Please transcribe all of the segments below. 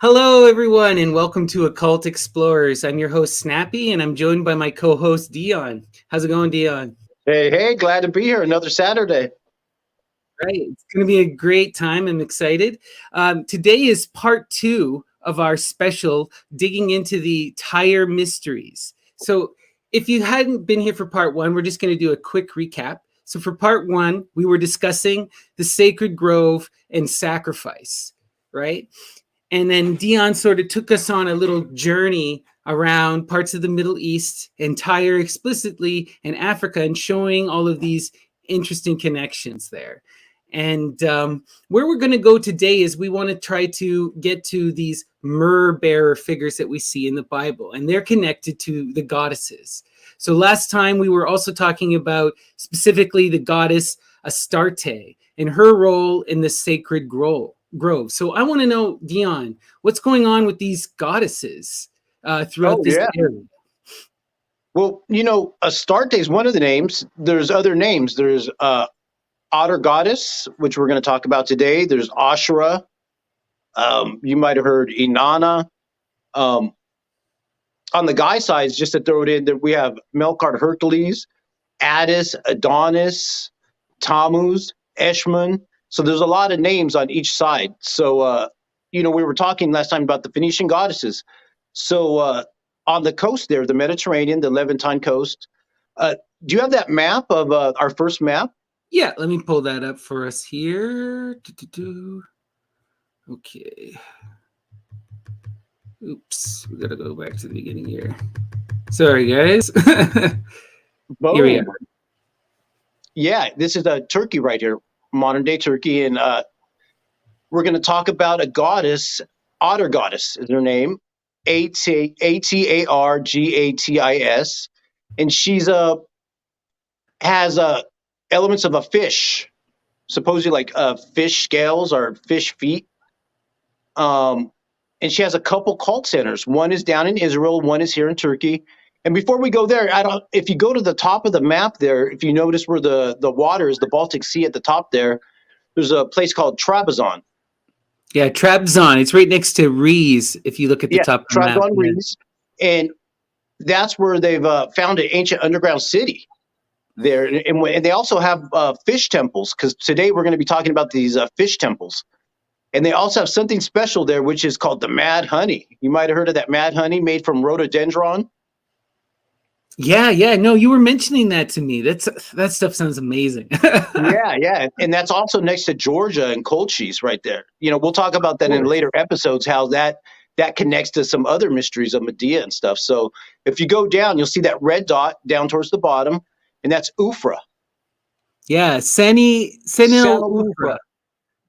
Hello, everyone, and welcome to Occult Explorers. I'm your host, Snappy, and I'm joined by my co-host, Dion. How's it going, Dion? Hey, glad to be here. Another Saturday. Right, it's going to be a great time. I'm excited. Today is part 2 of our special digging into the Tyre mysteries. So if you hadn't been here for part 1, we're just going to do a quick recap. So for part 1, we were discussing the sacred grove and sacrifice, right? And then Dion sort of took us on a little journey around parts of the Middle East and Tyre explicitly and Africa, and showing all of these interesting connections there. And where we're going to go today is we want to try to get to these Myrrh-bearer figures that we see in the Bible, and they're connected to the goddesses. So last time we were also talking about specifically the goddess Astarte and her role in the sacred grove. So I want to know, Dion, what's going on with these goddesses throughout this area? Well, Astarte is one of the names. There's other names. There's otter goddess, which we're going to talk about today. There's Asherah. You might have heard Inanna. On the guy side, just to throw it in, that we have Melqart, Heracles, Attis, Adonis, Tammuz, Eshmun. So there's a lot of names on each side. So, we were talking last time about the Phoenician goddesses. So on the coast there, the Mediterranean, the Levantine coast, do you have that map of our first map? Yeah, let me pull that up for us here. Okay. Oops, we gotta go back to the beginning here. Sorry, guys. Here we are. Yeah, this is Turkey right here, modern day Turkey, and we're going to talk about a goddess. Otter goddess is her name, Atargatis, and she's has elements of a fish, supposedly like fish scales or fish feet. And she has a couple cult centers. One is down in Israel, one is here in Turkey. And before we go there, if you go to the top of the map there, if you notice where the water is, the Baltic Sea at the top there, there's a place called Trabzon. Yeah, Trabzon. It's right next to Rees, if you look at the top of the map. Trabzon, Rees. And that's where they've found an ancient underground city there. And they also have fish temples, because today we're going to be talking about these fish temples. And they also have something special there, which is called the mad honey. You might have heard of that mad honey made from rhododendron. Yeah. No, you were mentioning that to me. That stuff sounds amazing. Yeah. And that's also next to Georgia and Colchis right there. We'll talk about that in later episodes, how that connects to some other mysteries of Medea and stuff. So if you go down, you'll see that red dot down towards the bottom, and that's Ufra. Yeah, Senil Ufra.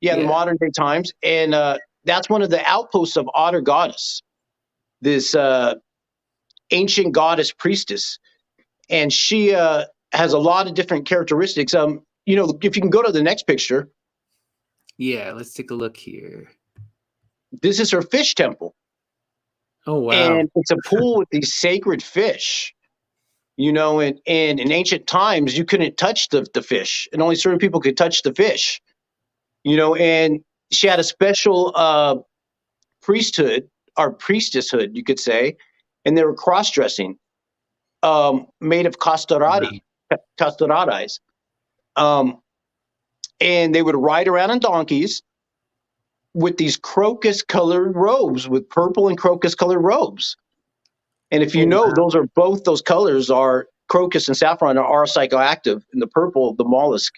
Yeah, in modern day times. And that's one of the outposts of Otter Goddess, this ancient goddess priestess. And she has a lot of different characteristics. If you can go to the next picture. Yeah, let's take a look here. This is her fish temple. Oh, wow. And it's a pool with these sacred fish. And in ancient times, you couldn't touch the fish, and only certain people could touch the fish. And she had a special priesthood or priestesshood, you could say, and they were cross-dressing, made of castoratis. And they would ride around on donkeys with these crocus-colored robes, with purple and crocus-colored robes. And if you know, those colors are crocus and saffron are psychoactive, and the purple, the mollusk.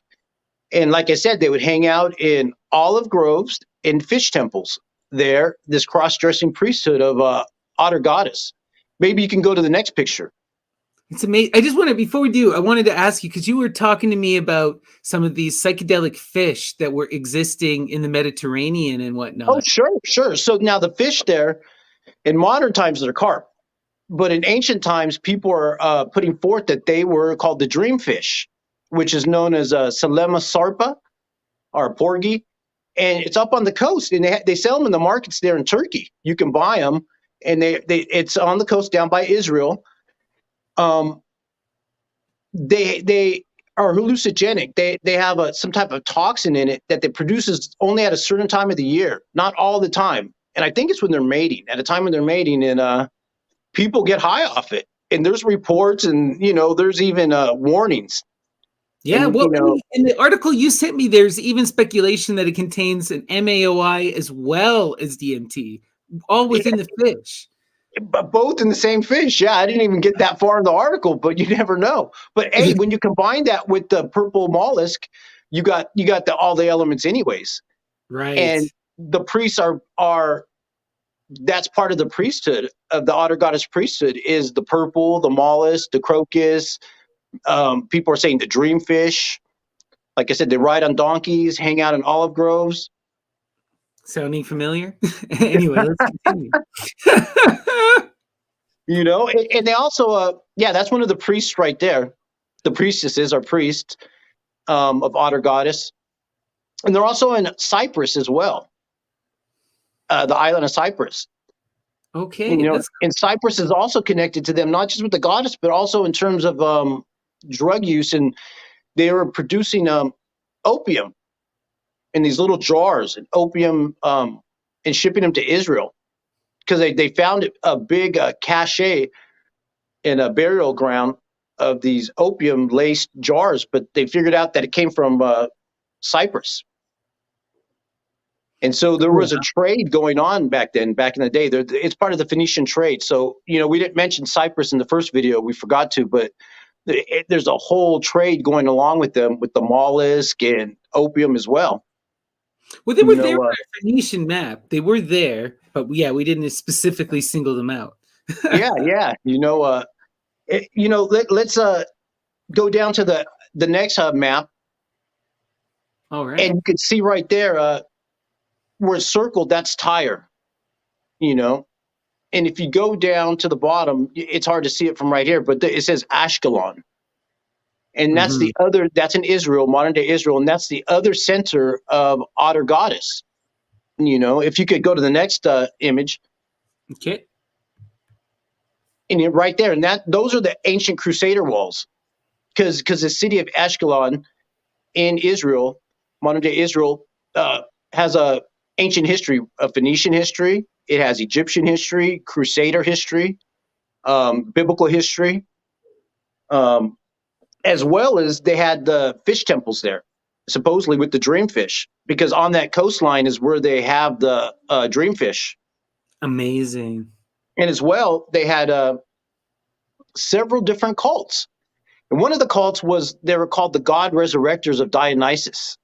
And like I said, they would hang out in olive groves and fish temples there, this cross-dressing priesthood of Otter Goddess. Maybe you can go to the next picture. It's amazing. I just wanted, before we do, I wanted to ask you, because you were talking to me about some of these psychedelic fish that were existing in the Mediterranean and whatnot. Oh, sure. So now the fish there, in modern times, they're carp. But in ancient times, people are putting forth that they were called the dream fish, which is known as Salema sarpa or porgy. And it's up on the coast, and they sell them in the markets there in Turkey. You can buy them, and it's on the coast down by Israel. They are hallucinogenic. They have some type of toxin in it that they produces only at a certain time of the year, not all the time. and I think it's when they're mating, at a time when they're mating, and people get high off it. And there's reports, and there's even warnings. Yeah, And well, in the article you sent me, there's even speculation that it contains an MAOI as well as DMT, all within the fish. but both in the same fish. Yeah, I didn't even get that far in the article, but you never know. But hey, when you combine that with the purple mollusk, you got all the elements anyways. Right. And the priests are that's part of the priesthood of the otter goddess priesthood is the purple, the mollusk, the crocus. People are saying the dreamfish. Like I said, they ride on donkeys, hang out in olive groves. Sounding familiar? Anyway, let's continue. And they also, that's one of the priests right there. The priestesses are priests of otter goddess. And they're also in Cyprus as well, the island of Cyprus. Okay. And Cyprus is also connected to them, not just with the goddess, but also in terms of drug use. And they were producing opium in these little jars, and opium, and shipping them to Israel because they found a big cache in a burial ground of these opium laced jars, but they figured out that it came from Cyprus. And so there was a trade going on back then, back in the day. It's part of the Phoenician trade. So, we didn't mention Cyprus in the first video. We forgot to, but there's a whole trade going along with them, with the mollusk and opium as well. Well, they were there on a Phoenician map. They were there, but we didn't specifically single them out. Yeah. Let's go down to the next map. All right. And you can see right there where it's circled, that's Tyre. And if you go down to the bottom, it's hard to see it from right here, but it says Ashkelon. And that's that's in Israel, modern day Israel, and that's the other center of otter goddess. If you could go to the next image. Okay. And right there, and those are the ancient Crusader walls, because the city of Ashkelon in Israel, modern day Israel, has a ancient history, a Phoenician history. It has Egyptian history, Crusader history, biblical history, as well as they had the fish temples there, supposedly with the dreamfish, because on that coastline is where they have the dreamfish. Amazing. And as well, they had several different cults. And one of the cults they were called the God Resurrectors of Dionysus.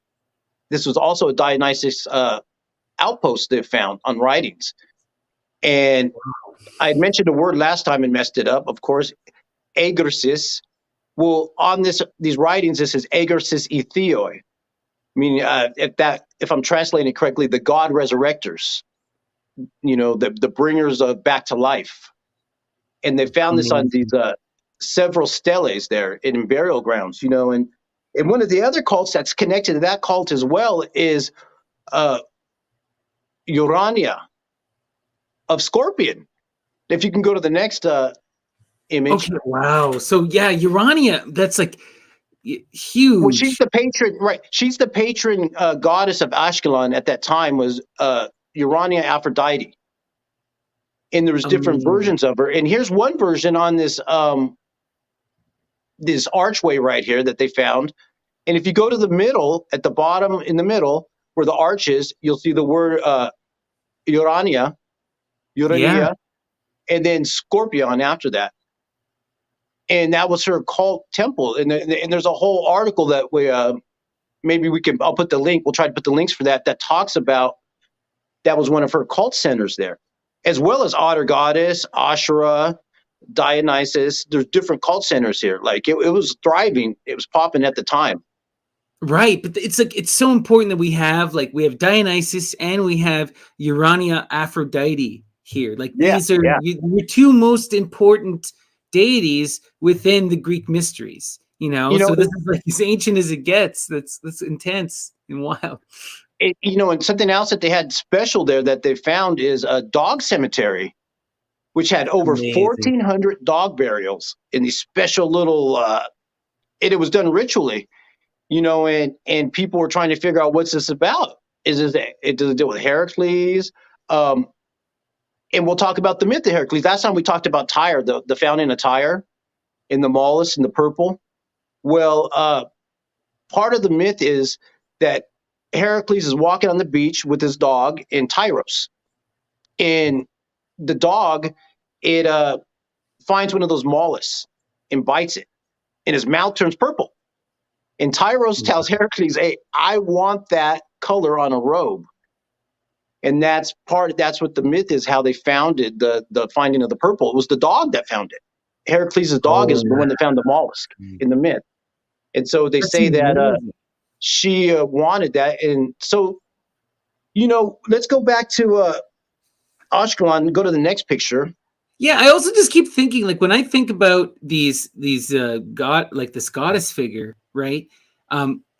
This was also a Dionysus outpost they found on writings. And I had mentioned a word last time and messed it up, of course, agersis. Well, on these writings, this is agersis etheoi, meaning if I'm translating it correctly, the God Resurrectors, the bringers of back to life. And they found this on these several steles there in burial grounds, and one of the other cults that's connected to that cult as well is Urania of Scorpion. If you can go to the next image. Okay, wow. So Urania, that's like huge. Well, she's the patron, right? She's the patron goddess of Ashkelon at that time, was Urania Aphrodite. And there was different versions of her. And here's one version on this this archway right here that they found. And if you go to the middle, at the bottom in the middle, where the arch is, you'll see the word Urania, and then Scorpion after that. And that was her cult temple. And there's a whole article that I'll put the link. We'll try to put the links for that talks about that was one of her cult centers there, as well as Otter Goddess, Asherah, Dionysus. There's different cult centers here. Like it was thriving. It was popping at the time. Right, but it's so important that we have Dionysus and we have Urania Aphrodite here. Like these are your two most important deities within the Greek mysteries. So this is like as ancient as it gets. That's intense and wild. And something else that they had special there that they found is a dog cemetery, which had over 1,400 dog burials in these special little. And it was done ritually. And people were trying to figure out what's this about. Does it deal with Heracles? And we'll talk about the myth of Heracles. Last time we talked about Tyre, the fountain of Tyre, in the mollusk and the purple. Well, part of the myth is that Heracles is walking on the beach with his dog in Tyros, and the dog, it finds one of those mollusks and bites it, and his mouth turns purple. And Tyros tells Heracles, "Hey, I want that color on a robe." And that's what the myth is, how they founded the finding of the purple. It was the dog that found it. Heracles' dog is the one that found the mollusk in the myth. And so they say that she wanted that. And so, let's go back to Ashkelon and go to the next picture. Yeah, I also just keep thinking, like, when I think about these god, like this goddess figure, right?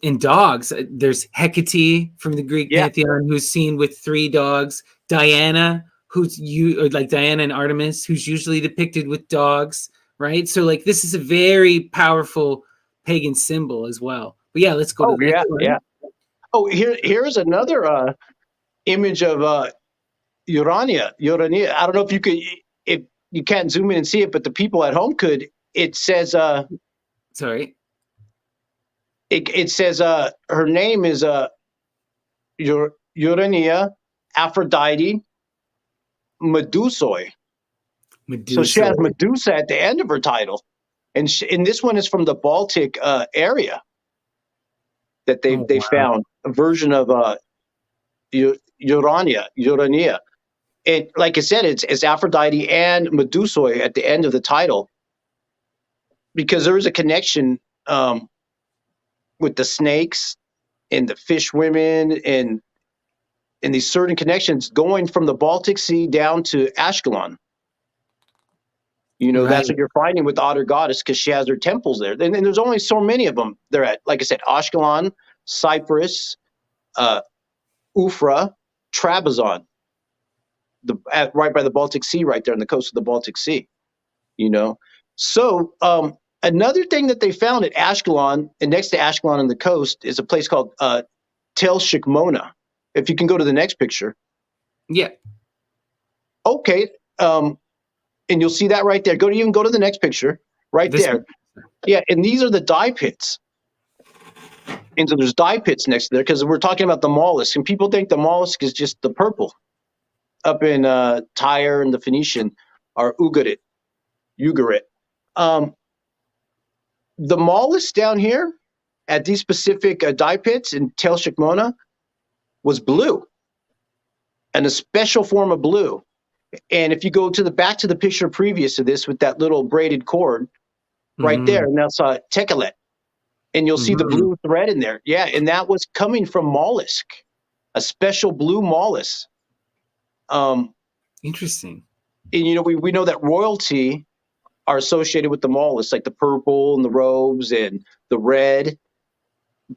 In dogs, there's Hecate from the Greek pantheon, who's seen with 3 dogs. Diana, like Diana and Artemis, who's usually depicted with dogs, right? So, like, this is a very powerful pagan symbol as well. But yeah, let's go to the next one. Yeah. Oh, here's another image of Urania. I don't know if you can't zoom in and see it, but the people at home could. It says sorry. It says her name is Urania, Aphrodite, Medusa. So she has Medusa at the end of her title, and this one is from the Baltic area that they found a version of Urania. And like I said, it's Aphrodite and Medusa at the end of the title, because there is a connection with the snakes and the fish women and these certain connections going from the Baltic Sea down to Ashkelon. That's what you're finding with the otter goddess, because she has her temples there. And there's only so many of them. They're at, like I said, Ashkelon, Cyprus, Ufra, Trabzon, right by the Baltic Sea, right there on the coast of the Baltic Sea. So another thing that they found at Ashkelon, and next to Ashkelon on the coast, is a place called Tel Shikmona. If you can go to the next picture. Yeah. Okay. And you'll see that right there. Go to the next picture right there. Yeah. And these are the dye pits. And so there's dye pits next to there, because we're talking about the mollusk, and people think the mollusk is just the purple. Up in Tyre and the Phoenician are Ugarit. The mollusk down here at these specific dye pits in Tel Shikmona was blue, and a special form of blue. And if you go back to the picture previous to this with that little braided cord right there, and that's Tekelet, and you'll see the blue thread in there. Yeah, and that was coming from mollusk, a special blue mollusk. Interesting. And we know that royalty are associated with the mollusks, like the purple and the robes and the red.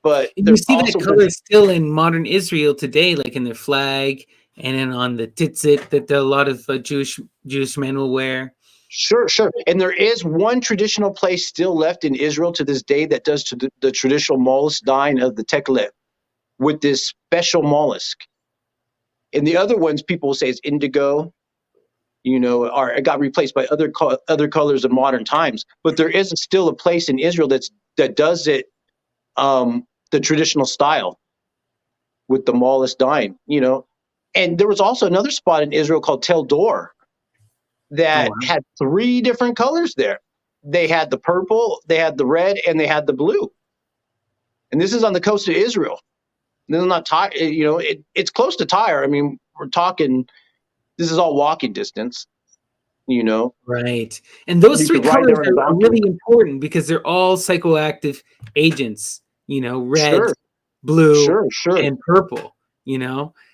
But you see that color still in modern Israel today, like in their flag and then on the tzitzit that a lot of Jewish men will wear. Sure. And there is one traditional place still left in Israel to this day that does the traditional mollusk dyeing of the tekelet with this special mollusk. And the other ones people will say is indigo, it got replaced by other colors in modern times. But there is still a place in Israel that does it the traditional style with the mollusk dyeing, And there was also another spot in Israel called Tel Dor that had 3 different colors there. They had the purple, they had the red, and they had the blue. And this is on the coast of Israel. This is not Tyre, it's close to Tyre. I mean, we're talking, this is all walking distance, Right. And those 3 colors are really important because they're all psychoactive agents, red, blue, and purple,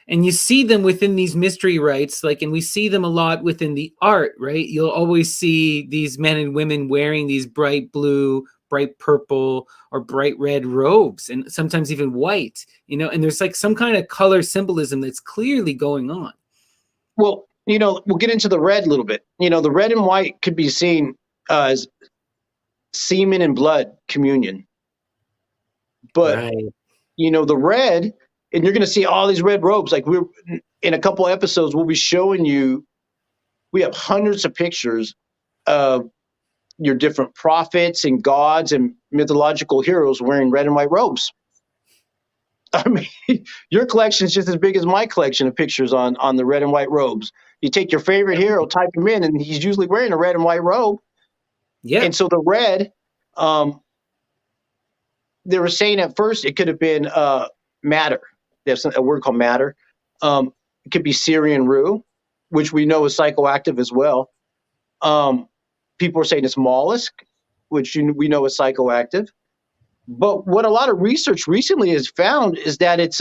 and you see them within these mystery rites, and we see them a lot within the art, right? You'll always see these men and women wearing these bright blue, bright purple, or bright red robes, and sometimes even white, and there's some kind of color symbolism that's clearly going on. Well, we'll get into the red a little bit. The red and white could be seen as semen and blood communion. But, the red, and you're going to see all these red robes. Like in a couple episodes, we'll be showing you we have hundreds of pictures of your different prophets and gods and mythological heroes wearing red and white robes. I mean, your collection is just as big as my collection of pictures on the red and white robes. You take your favorite hero, type him in, and he's usually wearing a red and white robe. Yeah. And so the red, they were saying at first it could have been madder. There's a word called madder. It could be Syrian rue, which we know is psychoactive as well. People are saying it's mollusk, which we know is psychoactive. But what a lot of research recently has found is that it's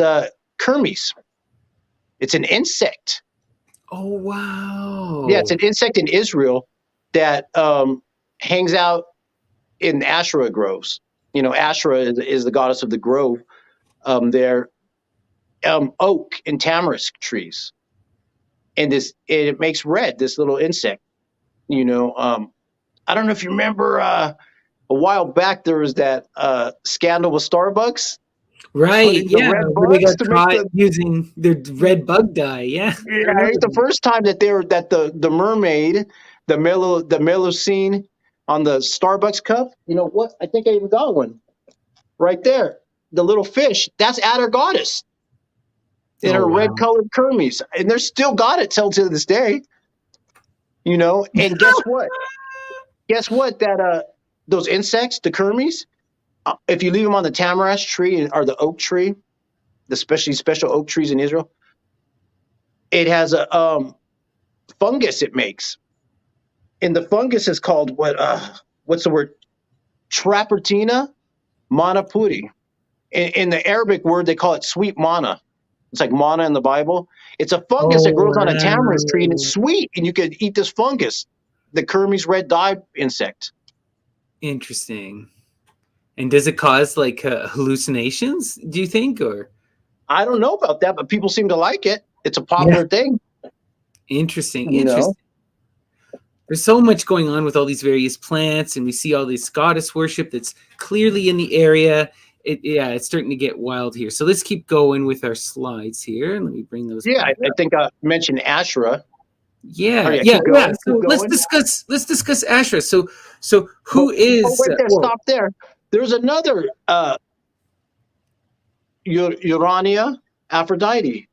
Kermes. It's an insect. Oh, wow. Yeah, it's an insect in Israel that hangs out in Asherah groves. You know, Asherah is the goddess of the grove. There, oak and tamarisk trees, and it makes red. This little insect. You know, I don't know if you remember a while back there was that scandal with Starbucks. Right, yeah, red where they got bugs to make caught using their red bug dye. Yeah, Yeah, I think the first time that the mermaid, the Melusine on the Starbucks cup. You know what? I think I even got one right there. The little fish. That's at our goddess in her red colored Kermes, and they're still got it till to this day. You know, and guess what? Guess what? That those insects, the Kermes, if you leave them on the tamarisk tree or the oak tree, the special oak trees in Israel, it has a fungus it makes, and the fungus is called what's the word? Trapertina manapuri. In the Arabic word, they call it sweet manna. It's like manna in the Bible. It's a fungus that grows on a tamarisk tree, and it's sweet, and you could eat this fungus, the Kermes red dye insect. Interesting. And does it cause like hallucinations, do you think? Or I don't know about that, but people seem to like it. It's a popular thing. Interesting. You know? There's so much going on with all these various plants, and we see all this goddess worship that's clearly in the area. It's starting to get wild here. So let's keep going with our slides here. Let me bring those. Yeah, I think I mentioned Asherah. Yeah. So let's discuss Asherah. So who is? Wait there, stop there. There's another Urania, Aphrodite.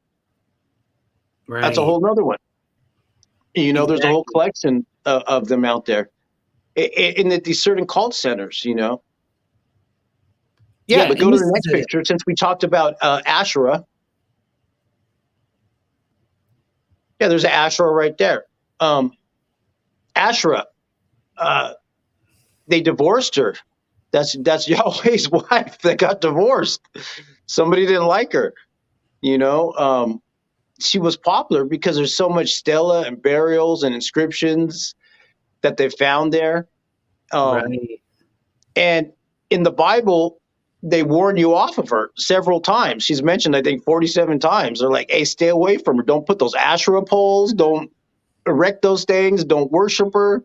Right. That's a whole nother one. You know, there's a whole collection of them out there in these certain cult centers, you know. Yeah, but go to the next picture since we talked about Asherah. Yeah, there's an Asherah right there. Asherah, they divorced her. That's Yahweh's wife that got divorced. Somebody didn't like her, you know. She was popular because there's so much stela and burials and inscriptions that they found there. Right. And in the Bible, they warn you off of her several times. She's mentioned, I think, 47 times. They're like, hey, stay away from her. Don't put those Asherah poles. Don't erect those things. Don't worship her.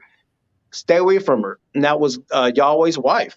Stay away from her. And that was Yahweh's wife.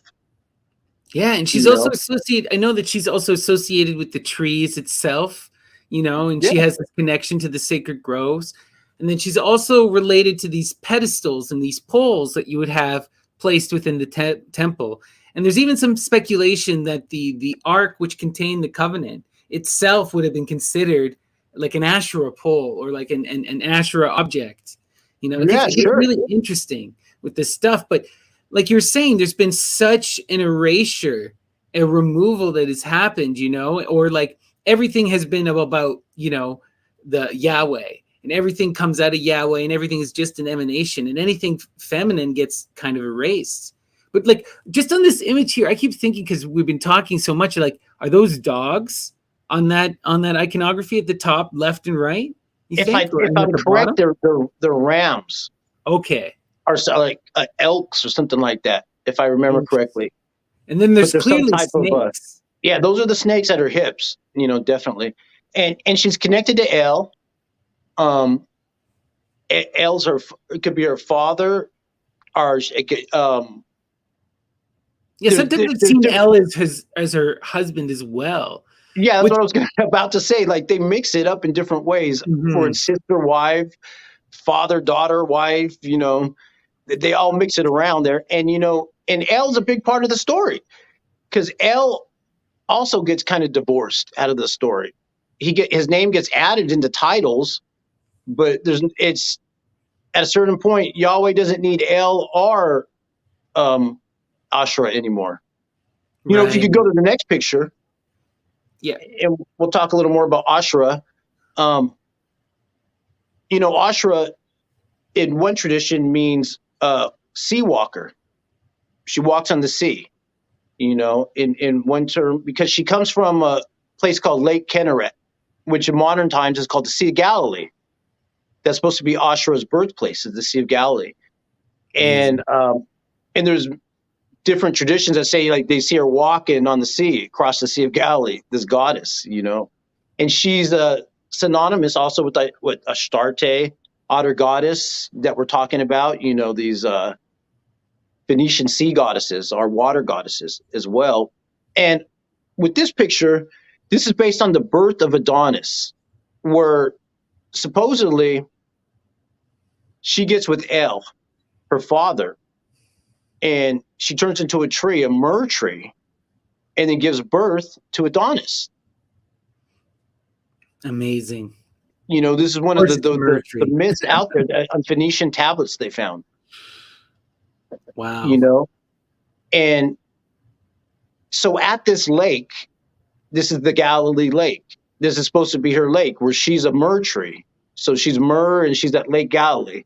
Yeah, and she's also associated. I know that she's also associated with the trees itself, you know, and she has this connection to the sacred groves. And then she's also related to these pedestals and these poles that you would have placed within the temple. And there's even some speculation that the ark, which contained the covenant itself, would have been considered like an Asherah pole or like an Asherah object. You know, it's really interesting with this stuff. But like you're saying, there's been such an erasure, a removal that has happened, you know, or like everything has been about, you know, the Yahweh, and everything comes out of Yahweh, and everything is just an emanation, and anything feminine gets kind of erased. But like just on this image here, I keep thinking, because we've been talking so much, like, are those dogs on that iconography at the top, left and right? If I'm correct, they're rams. Okay. Or like elks or something like that, if I remember correctly. And then there's clearly some type snakes. Of those are the snakes at her hips, you know, definitely. And she's connected to El. El's it could be her father, or it could, sometimes I've seen El as her husband as well. Yeah, that's what I was about to say. Like, they mix it up in different ways for its sister wife, father, daughter, wife, they all mix it around there. And, and El's a big part of the story because El also gets kind of divorced out of the story. His name gets added into titles, but it's at a certain point, Yahweh doesn't need El or Asherah anymore. If you could go to the next picture, yeah, and we'll talk a little more about Asherah. Asherah in one tradition means sea walker. She walks on the sea. In one term, because she comes from a place called Lake Kinneret, which in modern times is called the Sea of Galilee. That's supposed to be Asherah's birthplace, is the Sea of Galilee. And there's different traditions that say like they see her walking on the sea across the Sea of Galilee, this goddess, and she's synonymous also with Astarte, otter goddess that we're talking about. These Phoenician sea goddesses are water goddesses as well. And with this picture, this is based on the birth of Adonis, where supposedly she gets with El, her father, and she turns into a tree, a myrrh tree, and then gives birth to Adonis. Amazing. This is one of the myths out there on Phoenician tablets they found. Wow. And so at this lake, this is the Galilee Lake. This is supposed to be her lake where she's a myrrh tree. So she's myrrh and she's at Lake Galilee.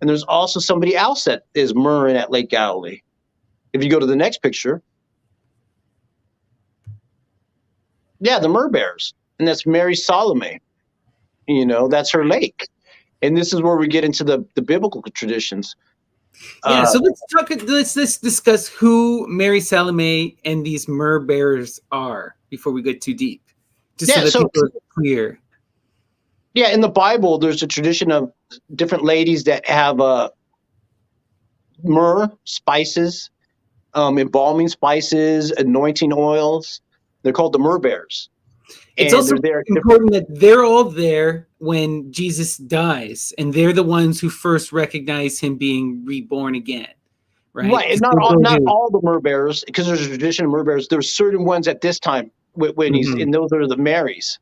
And there's also somebody else that is myrrh at Lake Galilee. If you go to the next picture, yeah, the Myrrhbearers. And that's Mary Salome. That's her lake. And this is where we get into the biblical traditions. Yeah, so let's discuss who Mary Salome and these Myrrhbearers are before we get too deep. Just so that people are clear. Yeah, in the Bible, there's a tradition of different ladies that have myrrh, spices, embalming spices, anointing oils. They're called the Myrrhbearers. It's also important that they're all there when Jesus dies, and they're the ones who first recognize him being reborn again, right? Right, and not all the Myrrhbearers, because there's a tradition of Myrrhbearers. There's certain ones at this time when he's, and those are the Marys.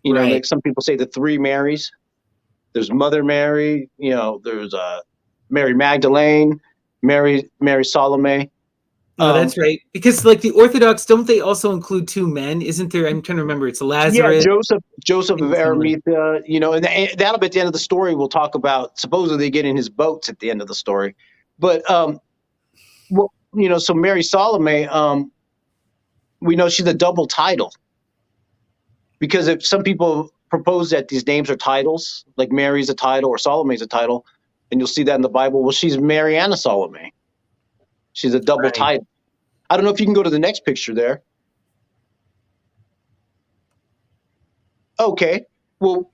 Like some people say the three Marys. There's Mother Mary, there's Mary Magdalene, Mary Salome. Oh, that's right. Because like the Orthodox, don't they also include two men? Isn't there? I'm trying to remember. It's Lazarus. Yeah, Joseph of Arimathea. And that'll be at the end of the story. We'll talk about supposedly getting his boats at the end of the story. But so Mary Salome, we know she's a double title. Because if some people propose that these names are titles, like Mary's a title or Salome's a title, and you'll see that in the Bible. Well, she's Mary and Salome. She's a double title. I don't know if you can go to the next picture there. Okay. Well,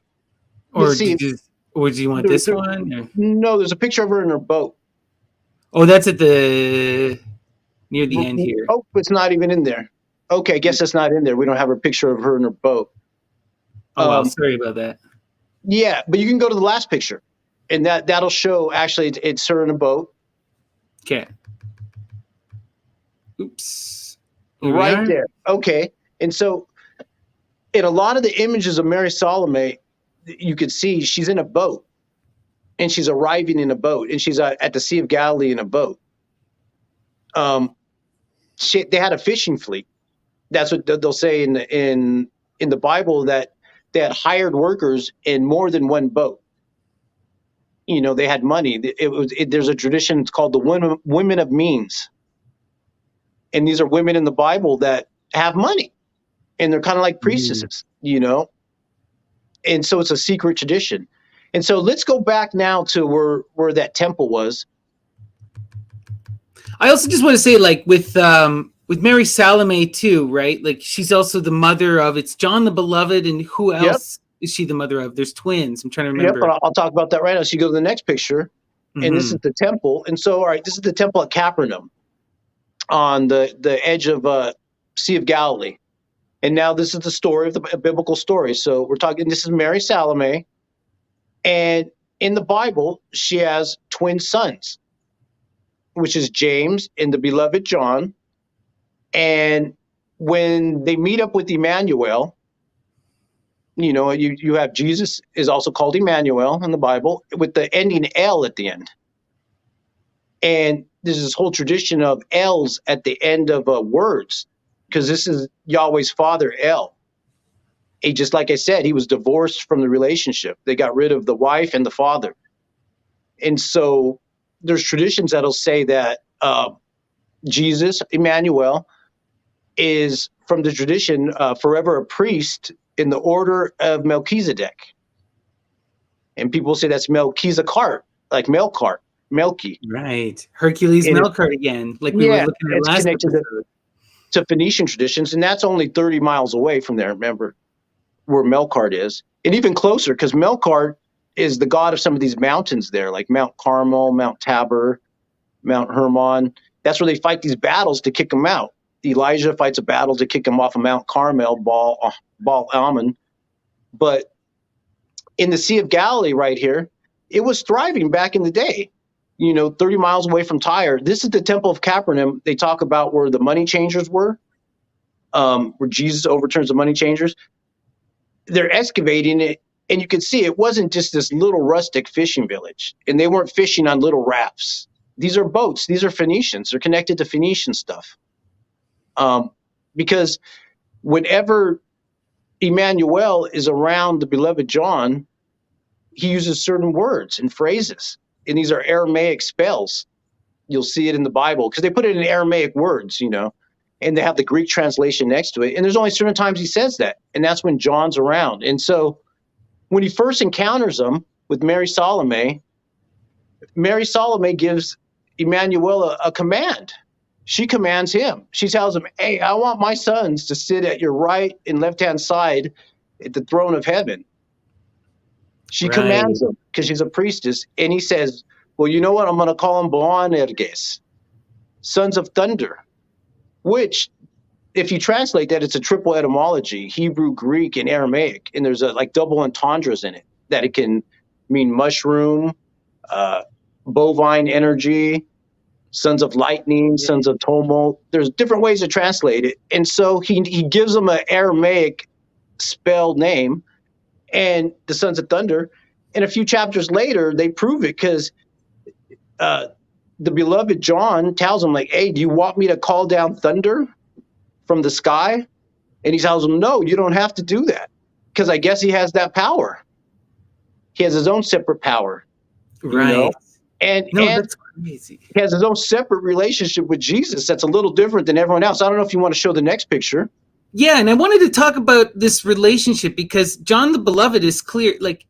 or do you want this one? Or? No, there's a picture of her in her boat. Oh, that's at near the end here. Oh, it's not even in there. Okay, I guess it's not in there. We don't have a picture of her in her boat. Oh, well, sorry about that. Yeah, but you can go to the last picture, and that'll show actually it's her in a boat. Okay. Oops. Right there. Okay. And so in a lot of the images of Mary Salome, you could see she's in a boat, and she's arriving in a boat, and she's at the Sea of Galilee in a boat. They had a fishing fleet. That's what they'll say in the Bible, that they had hired workers in more than one boat. They had money. There's a tradition. It's called the women of means. And these are women in the Bible that have money, and they're kind of like priestesses, And so it's a secret tradition. And so let's go back now to where that temple was. I also just want to say, like with Mary Salome too, right? Like she's also the mother of, it's John the Beloved, and who else is she the mother of? There's twins. I'm trying to remember. Yep, I'll talk about that right now. So you go to the next picture, and this is the temple. And so, all right, this is the temple at Capernaum, on the edge of Sea of Galilee. And now this is the story of the biblical story. So we're talking, this is Mary Salome. And in the Bible, she has twin sons, which is James and the beloved John. And when they meet up with Emmanuel, you have Jesus is also called Emmanuel in the Bible with the ending L at the end. And there's this whole tradition of L's at the end of words, because this is Yahweh's father, El. Just like I said, he was divorced from the relationship. They got rid of the wife and the father. And so there's traditions that'll say that Jesus, Emmanuel, is from the tradition forever a priest in the order of Melchizedek. And people say that's Melchizedek, like Melqart, Melchi. Right. Hercules Melqart again, like we were looking at last episode. To Phoenician traditions, and that's only 30 miles away from there, remember, where Melqart is. And even closer, because Melqart is the god of some of these mountains there, like Mount Carmel, Mount Tabor, Mount Hermon. That's where they fight these battles to kick them out. Elijah fights a battle to kick him off of Mount Carmel, Baal Ammon. But in the Sea of Galilee right here, it was thriving back in the day. 30 miles away from Tyre. This is the Temple of Capernaum. They talk about where the money changers were, where Jesus overturns the money changers. They're excavating it, and you can see it wasn't just this little rustic fishing village, and they weren't fishing on little rafts. These are boats. These are Phoenicians. They're connected to Phoenician stuff. Because whenever Emmanuel is around the beloved John, he uses certain words and phrases, and these are Aramaic spells. You'll see it in the Bible because they put it in Aramaic words, and they have the Greek translation next to it. And there's only certain times he says that, and that's when John's around. And so when he first encounters him with Mary Salome gives Emmanuel a command. She commands him. She tells him, hey, I want my sons to sit at your right and left-hand side at the throne of heaven. She commands him because she's a priestess. And he says, well, you know what? I'm going to call them Boanerges, sons of thunder, which, if you translate that, it's a triple etymology, Hebrew, Greek, and Aramaic. And there's like double entendres in it, that it can mean mushroom, bovine energy, sons of lightning, sons of tumult. There's different ways to translate it. And so he gives them an Aramaic spelled name, and the sons of thunder. And a few chapters later, they prove it because the beloved John tells him, like, hey, do you want me to call down thunder from the sky? And he tells him, no, you don't have to do that, because I guess he has that power. He has his own separate power. Right. And that's crazy. He has his own separate relationship with Jesus that's a little different than everyone else. I don't know if you want to show the next picture. Yeah, and I wanted to talk about this relationship because John the Beloved is clear. Like,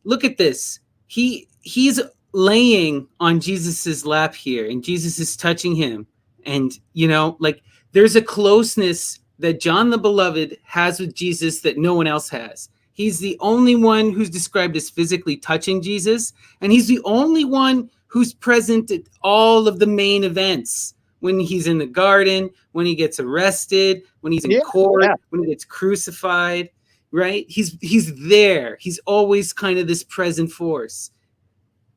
look at this. He's laying on Jesus's lap here, and Jesus is touching him. And, there's a closeness that John the Beloved has with Jesus that no one else has. He's the only one who's described as physically touching Jesus, and he's the only one who's present at all of the main events. When he's in the garden, when he gets arrested, when he's in court, when he gets crucified, right? He's there. He's always kind of this present force.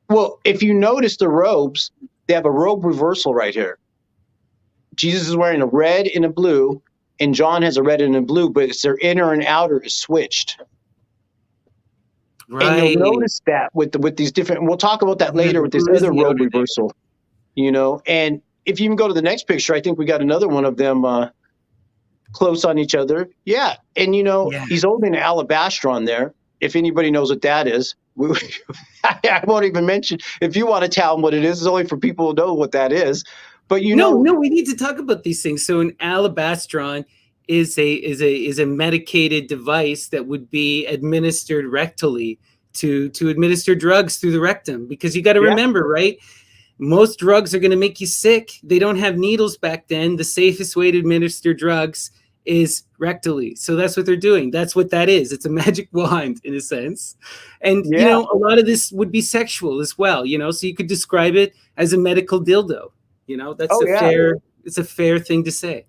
Well, if you notice the robes, they have a robe reversal right here. Jesus is wearing a red and a blue, and John has a red and a blue, but it's their inner and outer is switched. Right. And you'll notice that with these different, and we'll talk about that later with this other robe reversal, and if you even go to the next picture, I think we got another one of them close on each other. Yeah. And, he's holding an alabastron there. If anybody knows what that is, I won't even mention. If you want to tell them what it is, it's only for people who know what that is. But No, we need to talk about these things. So an alabastron is a medicated device that would be administered rectally to administer drugs through the rectum, because you got to remember, right? Most drugs are going to make you sick. They don't have needles back then. The safest way to administer drugs is rectally. So that's what they're doing. That's what that is. It's a magic wand in a sense. And, a lot of this would be sexual as well, so you could describe it as a medical dildo. That's it's a fair thing to say.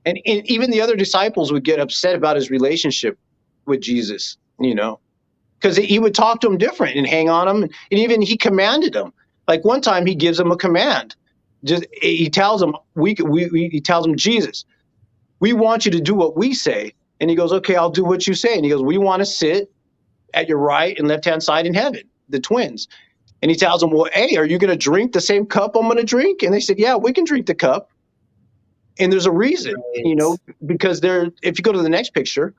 And even the other disciples would get upset about his relationship with Jesus, because he would talk to them different and hang on them, and even he commanded them. Like one time, he gives them a command. He tells them, he tells them, Jesus, we want you to do what we say. And he goes, okay, I'll do what you say. And he goes, we want to sit at your right and left-hand side in heaven, the twins. And he tells them, well, hey, are you going to drink the same cup I'm going to drink? And they said, yeah, we can drink the cup. And there's a reason, Right. because if you go to the next picture.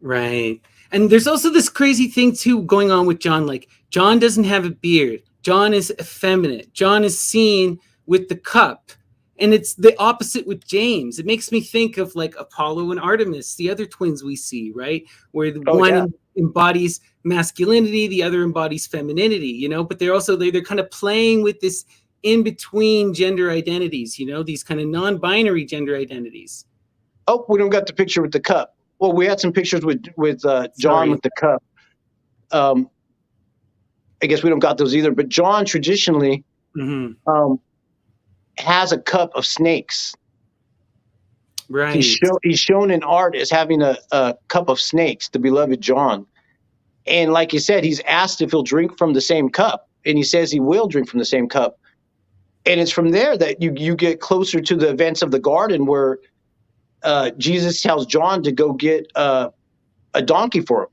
Right. And there's also this crazy thing too going on with John. Like, John doesn't have a beard. John is effeminate. John is seen with the cup. And it's the opposite with James. It makes me think of like Apollo and Artemis, the other twins we see, right? Where the one embodies masculinity, the other embodies femininity, but they're kind of playing with this in between gender identities, these kind of non-binary gender identities. Oh, we don't got the picture with the cup. Well, we had some pictures with John with the cup. I guess we don't got those either. But John traditionally has a cup of snakes. Right. He's shown in art as having a cup of snakes, the beloved John. And like you said, he's asked if he'll drink from the same cup. And he says he will drink from the same cup. And it's from there that you get closer to the events of the garden where Jesus tells John to go get a donkey for him.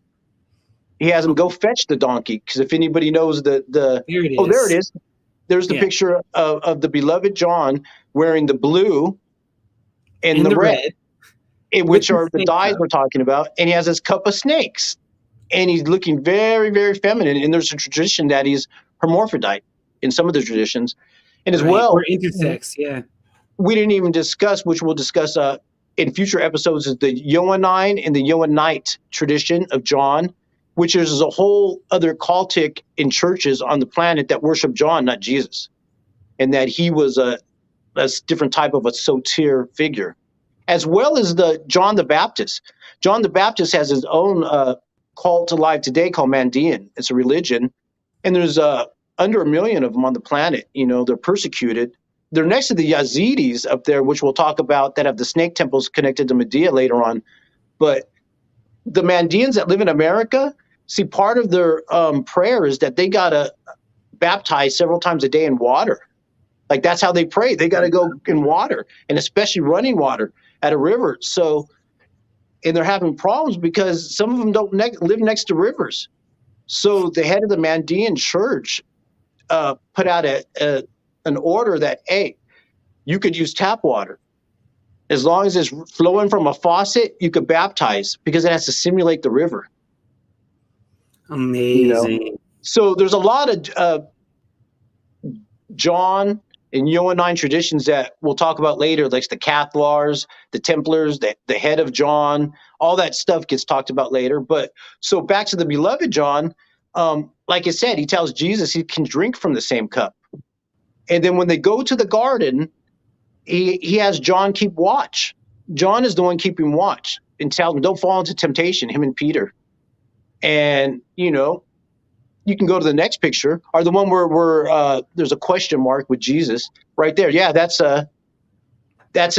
He has him go fetch the donkey, because if anybody knows there it is. There's the picture of the beloved John wearing the blue and the red, which are the dyes we're talking about. And he has his cup of snakes. And he's looking very, very feminine. And there's a tradition that he's hermaphrodite in some of the traditions. And as well, or intersex, we didn't even discuss, which we'll discuss in future episodes, is the Johannine and the Johannite tradition of John, which is a whole other cultic in churches on the planet that worship John, not Jesus, and that he was a different type of a soter figure, as well as the John the Baptist. John the Baptist has his own cult alive today called Mandean. It's a religion, and there's under 1 million of them on the planet. They're persecuted. They're next to the Yazidis up there, which we'll talk about, that have the snake temples connected to Medea later on. But the Mandeans that live in America, see, part of their prayer is that they got to baptize several times a day in water. Like, that's how they pray. They got to go in water, and especially running water at a river. So, and they're having problems because some of them don't live next to rivers. So the head of the Mandean church put out an order that, hey, you could use tap water. As long as it's flowing from a faucet, you could baptize, because it has to simulate the river. Amazing. So there's a lot of John and Johannine traditions that we'll talk about later, like the Cathlars, the Templars, the head of John, all that stuff gets talked about later. But so back to the beloved John, like I said, he tells Jesus he can drink from the same cup. And then when they go to the garden, he has John keep watch. John is the one keeping watch and tells him, don't fall into temptation, him and Peter. And, you can go to the next picture, or the one where there's a question mark with Jesus right there. Yeah, that's in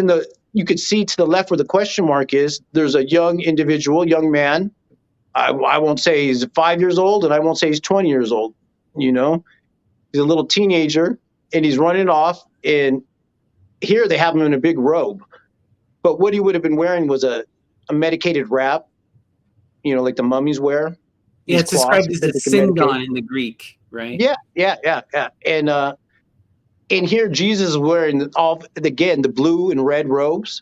the, you could see to the left where the question mark is, there's a young man. I won't say he's 5 years old, and I won't say he's 20 years old. He's a little teenager, and he's running off. And here they have him in a big robe. But what he would have been wearing was a medicated wrap, like the mummies wear. Yeah, it's described as a sindon in the Greek, right? Yeah. And here Jesus is wearing the blue and red robes.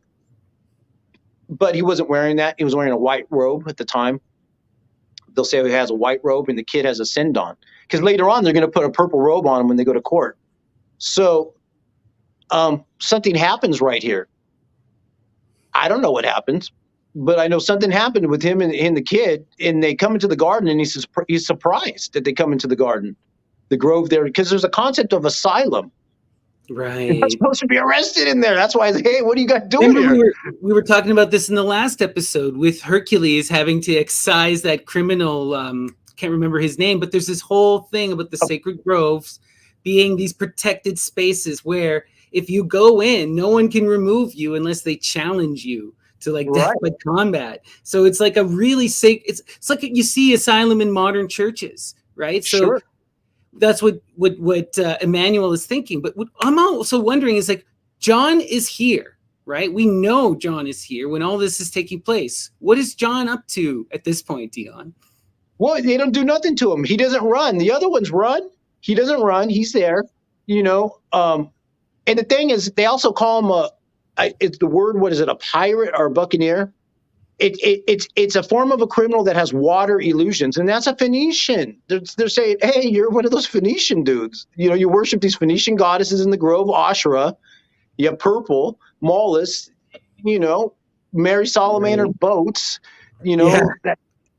But he wasn't wearing that. He was wearing a white robe at the time. They'll say he has a white robe and the kid has a sindon. Because later on, they're going to put a purple robe on him when they go to court. So something happens right here. I don't know what happens, but I know something happened with him and the kid, and they come into the garden, and he's surprised that they come into the garden, the grove there, because there's a concept of asylum. Right. You're not supposed to be arrested in there. That's why I said, hey, what are you guys doing here? We were talking about this in the last episode with Hercules having to excise that criminal, can't remember his name, but there's this whole thing about the sacred groves being these protected spaces where if you go in, no one can remove you unless they challenge you to like death Right. by combat. So it's like a really sick. It's like you see asylum in modern churches, right? So Sure. that's what Emmanuel is thinking. But what I'm also wondering is like John is here, right? We know John is here when all this is taking place. What is John up to at this point, Dion? Well, they don't do nothing to him. He doesn't run. The other ones run. He doesn't run. He's there, you know. And the thing is, they also call him it's the word, what is it, a pirate or a buccaneer? It's a form of a criminal that has water illusions, and that's a Phoenician. They're saying, hey, you're one of those Phoenician dudes. You know, you worship these Phoenician goddesses in the grove, Asherah. You have purple, Molus, you know, Mary Salome and her boats. You know,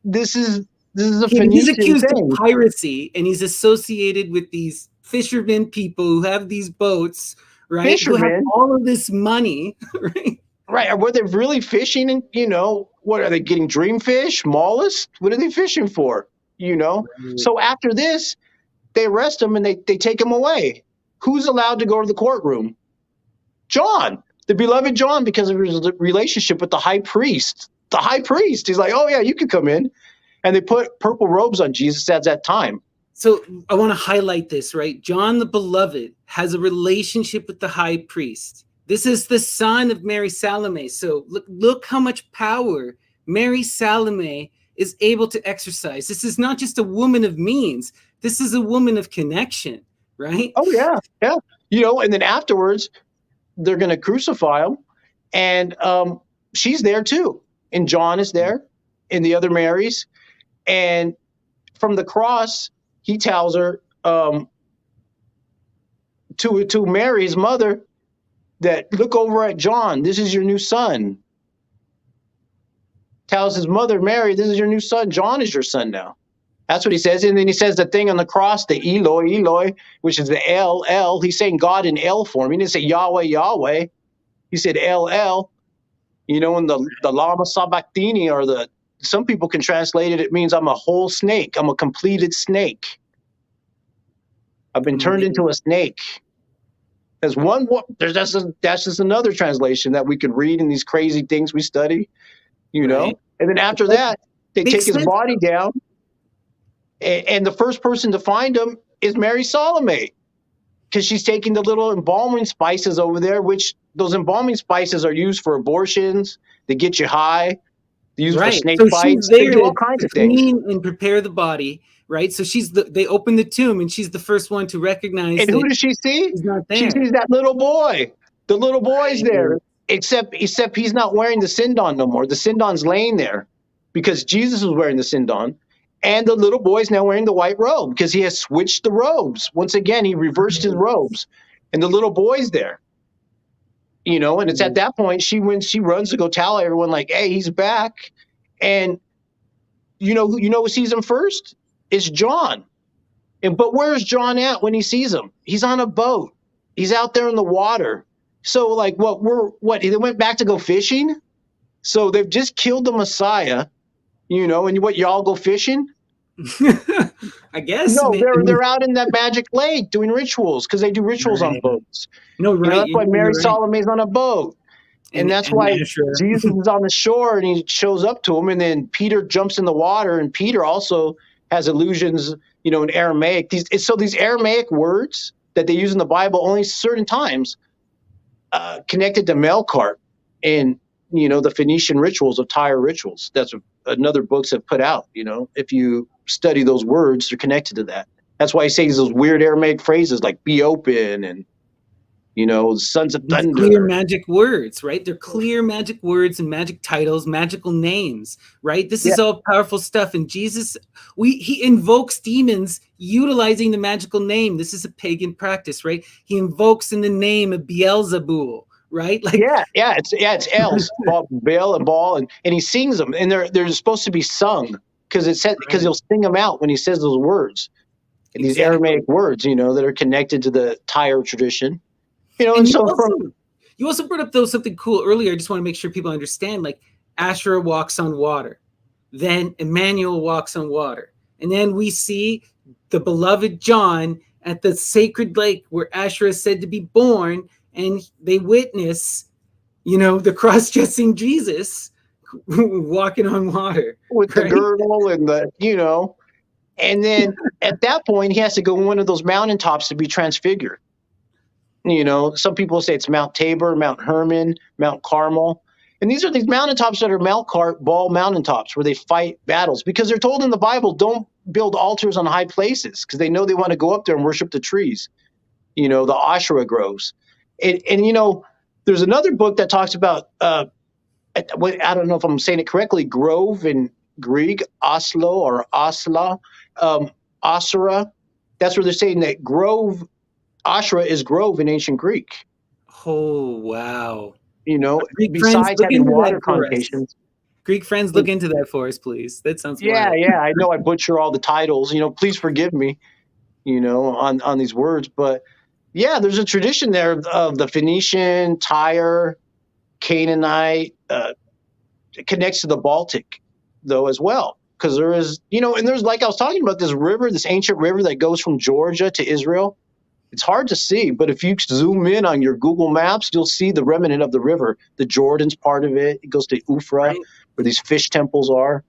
this is a Yeah, he's Phoenician accused thing. of piracy, and he's associated with these fishermen people who have these boats, right? Who have Fishermen, all of this money, right? right? Were they really fishing? And you know, what are they getting? Dreamfish, mollusks? What are they fishing for? You know. Right. So after this, they arrest him and they take him away. Who's allowed to go to the courtroom? John, the beloved John, because of his relationship with the high priest. The high priest. He's like, oh yeah, you could come in. And they put purple robes on Jesus at that time. So I want to highlight this, right? John the Beloved has a relationship with the high priest. This is the son of Mary Salome. So look how much power Mary Salome is able to exercise. This is not just a woman of means. This is a woman of connection, right? Oh yeah, yeah. You know, and then afterwards, they're going to crucify him, and she's there too, and John is there, and the other Marys, and from the cross, he tells her to Mary's mother that look over at John. This is your new son. Tells his mother Mary, this is your new son. John is your son now. That's what he says. And then he says the thing on the cross, the Eloi, Eloi, which is the El. He's saying God in El form. He didn't say Yahweh, Yahweh. He said El. You know, in the Lama Sabachthani, or some people can translate it. It means I'm a whole snake. I'm a completed snake. I've been turned into a snake. That's just another translation that we could read in these crazy things we study. You know, and then after that, they take his body down. And the first person to find him is Mary Salome, because she's taking the little embalming spices over there, which those embalming spices are used for abortions. They get you high. They use for snake bites. They do all kinds of things. Clean and prepare the body, right? So they open the tomb, and she's the first one to recognize. And who does she see? He's not there. She sees that little boy. The little boy's there, except he's not wearing the sindon no more. The sindon's laying there because Jesus was wearing the sindon. And the little boy's now wearing the white robe because he has switched the robes. Once again, he reversed his robes. And the little boy's there. You know, and it's at that point when she runs to go tell everyone, like, hey, he's back. And you know who sees him first? It's John. But where's John at when he sees him? He's on a boat. He's out there in the water. So like they went back to go fishing? So they've just killed the Messiah. You know, and y'all go fishing? I guess. No, they're out in that magic lake doing rituals because they do rituals on boats. No, right. You know, that's why Mary Salome's on a boat. And that's why Jesus is on the shore and he shows up to him. And then Peter jumps in the water, and Peter also has illusions, you know, in Aramaic. These Aramaic words that they use in the Bible only certain times connected to Melqart and, you know, the Phoenician rituals of Tyre rituals. That's what another books have put out. You know, if you study those words, they're connected to that. That's why he says those weird Aramaic phrases like "be open" and, you know, "sons of thunder." Clear magic words, right? They're clear magic words and magic titles, magical names, right? This is all powerful stuff. And Jesus, he invokes demons utilizing the magical name. This is a pagan practice, right? He invokes in the name of Beelzebul. Right? Like it's elves, Baal and Baal, and he sings them, and they're supposed to be sung because he'll sing them out when he says those words, and these Aramaic words, you know, that are connected to the Tyre tradition, you know. And so you also brought up something cool earlier. I just want to make sure people understand. Like Asherah walks on water, then Emmanuel walks on water, and then we see the beloved John at the sacred lake where Asherah is said to be born. And they witness, the cross-dressing Jesus walking on water. with the Right? girdle and and then at that point he has to go to one of those mountaintops to be transfigured. Some people say it's Mount Tabor, Mount Hermon, Mount Carmel. And these are these mountaintops that are Melqart ball mountaintops where they fight battles, because they're told in the Bible, don't build altars on high places, because they know they want to go up there and worship the trees, the Asherah groves. And there's another book that talks about, I don't know if I'm saying it correctly, grove in Greek, Oslo or Asla, Asherah. That's where they're saying that grove, Asherah is grove in ancient Greek. Oh, wow. Greek besides having water connotations. Greek friends, look into that for us, please. That sounds wild. Yeah. I know I butcher all the titles. Please forgive me, on these words. But yeah, there's a tradition there of the Phoenician, Tyre, Canaanite. It connects to the Baltic, though, as well. Because there is, and there's, like I was talking about, this river, this ancient river that goes from Georgia to Israel. It's hard to see, but if you zoom in on your Google Maps, you'll see the remnant of the river. The Jordan's part of it. It goes to Ufra, right, where these fish temples are.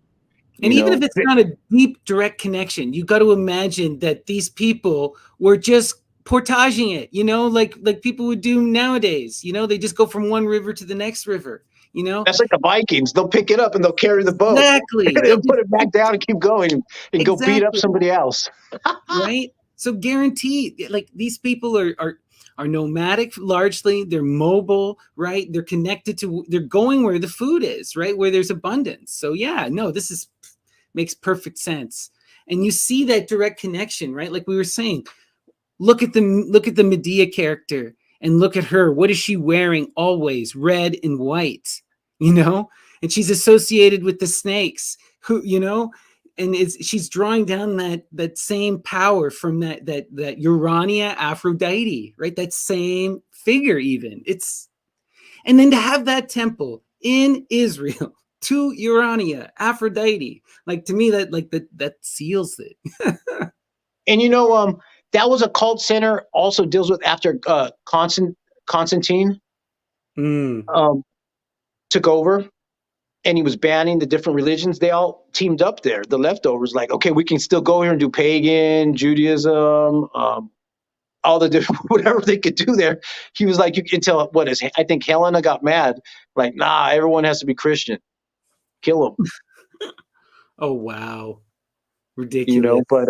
And even if it's not a deep, direct connection, you got to imagine that these people were just portaging it, like people would do nowadays. They just go from one river to the next river. That's like the Vikings. They'll pick it up and they'll carry the boat. Exactly. They'll put it back down and keep going and go beat up somebody else. Right? So guaranteed, like, these people are nomadic largely. They're mobile, right? They're connected to, they're going where the food is, right? Where there's abundance. So yeah, no, this makes perfect sense. And you see that direct connection, right? Like we were saying, look at the Medea character and look at her. What is she wearing? Always red and white, and she's associated with the snakes who, and she's drawing down that same power from that Urania Aphrodite, right? That same figure even. And then to have that temple in Israel to Urania Aphrodite, like, to me, that seals it. And that was a cult center. Also deals with after Constantine took over. And he was banning the different religions. They all teamed up there. The leftovers, like, okay, we can still go here and do pagan, Judaism, all the different, whatever they could do there. He was like, until I think Helena got mad. Like, nah, everyone has to be Christian. Kill them. Oh, wow. Ridiculous. But